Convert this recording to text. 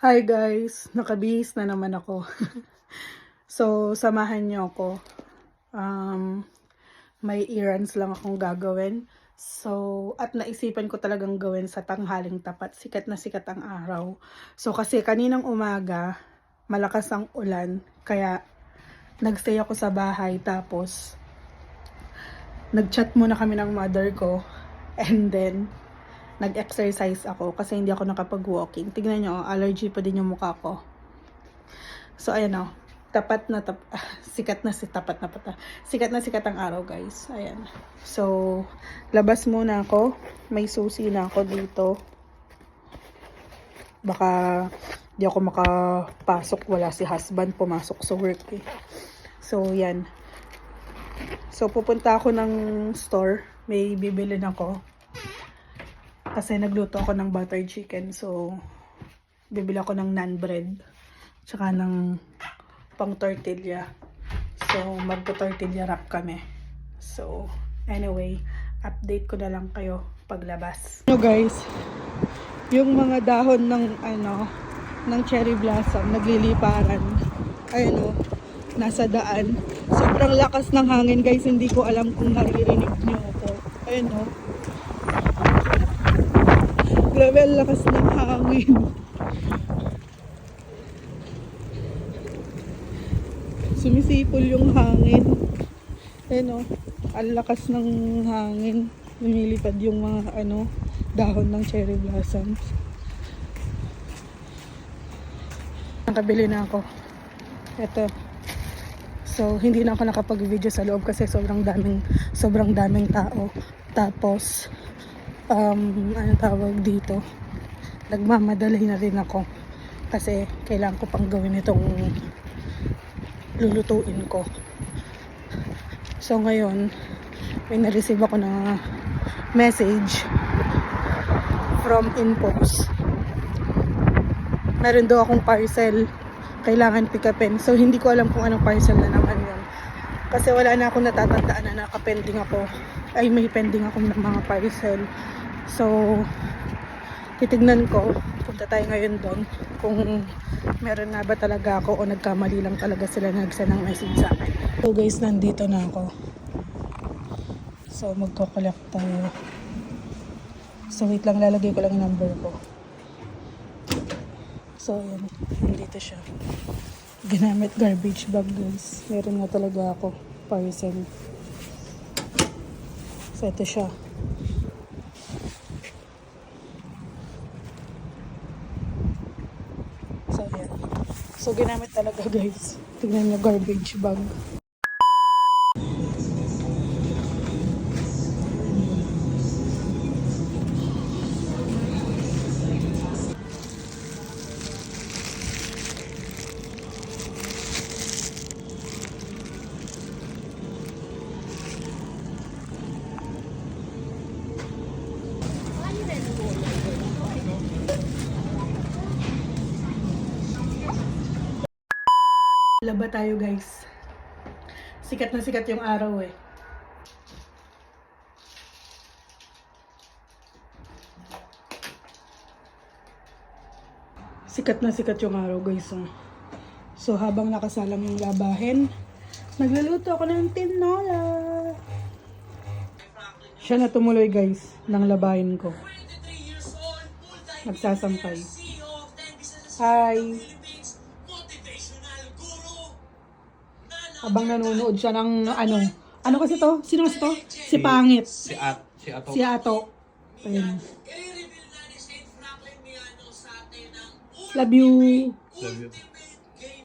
Hi guys, nakabihis na naman ako. So, samahan niyo ako. May errands lang akong gagawin. So, at naisipan ko talagang gawin sa tanghaling tapat. Sikat na sikat ang araw. So, kasi kaninang umaga, malakas ang ulan. Kaya, nagstay ako sa bahay. Tapos, nagchat muna kami ng mother ko. And then, nag-exercise ako kasi hindi ako nakapag-walking. Tignan nyo, allergy pa din yung mukha ko. So, ayan o. Sikat na sikat ang araw, guys. Ayan. So, labas muna ako. May susi na ako dito. Baka di ako makapasok. Wala si husband pumasok sa work eh. So, yan. So, pupunta ako ng store. May bibilin ako. Kasi nagluto ako ng butter chicken. So, bibili ako ng naan bread. Tsaka ng pang tortilla. So, magto-tortilla wrap kami. So, anyway, update ko na lang kayo paglabas. So guys, yung mga dahon ng cherry blossom, nagliliparan. Ayun o, nasa daan. Sobrang lakas ng hangin guys. Hindi ko alam kung naririnig niyo ako. Ayun o. Grabe, ang lakas ng hangin. Sumisipol yung hangin. Ayan o, ang lakas ng hangin. Lumilipad yung mga dahon ng cherry blossoms. Nakabili na ako. Ito. So, hindi na ako nakapag-video sa loob kasi sobrang daming tao. Tapos, ano tawag dito, nagmamadali na rin ako kasi kailangan ko pang gawin itong lulutuin ko. So ngayon may na-receive ako na message from Inpost. Meron daw akong parcel kailangan pick upin. So hindi ko alam kung anong parcel na naman yun kasi wala na akong natatandaan na nakapending ako. May pending ako ng mga parcel. So, titignan ko, punta tayo ngayon doon kung meron na ba talaga ako o nagkamali lang talaga sila nag-send ng message sa akin. So guys, nandito na ako. So, magko-collect tayo. So, wait lang, lalagay ko lang yung number ko. So, ayan, nandito siya. Ginamit garbage bag guys. Meron na talaga ako parcel. So, ito siya. So, ayan. So, ginamit talaga guys. Tignan nyo, garbage bag. Laba tayo guys. Sikat na sikat yung araw eh. Sikat na sikat yung araw guys. So habang nakasalang yung labahin, nagluluto ako ng tinola. Siya na tumuloy guys ng labahin ko. Nagsasampay. Hi! Habang nanonood siya ng ano kasi to? Sino kasi to? Si Pangit. Si Ato. Si Ato. Ayun. Love you. Love you.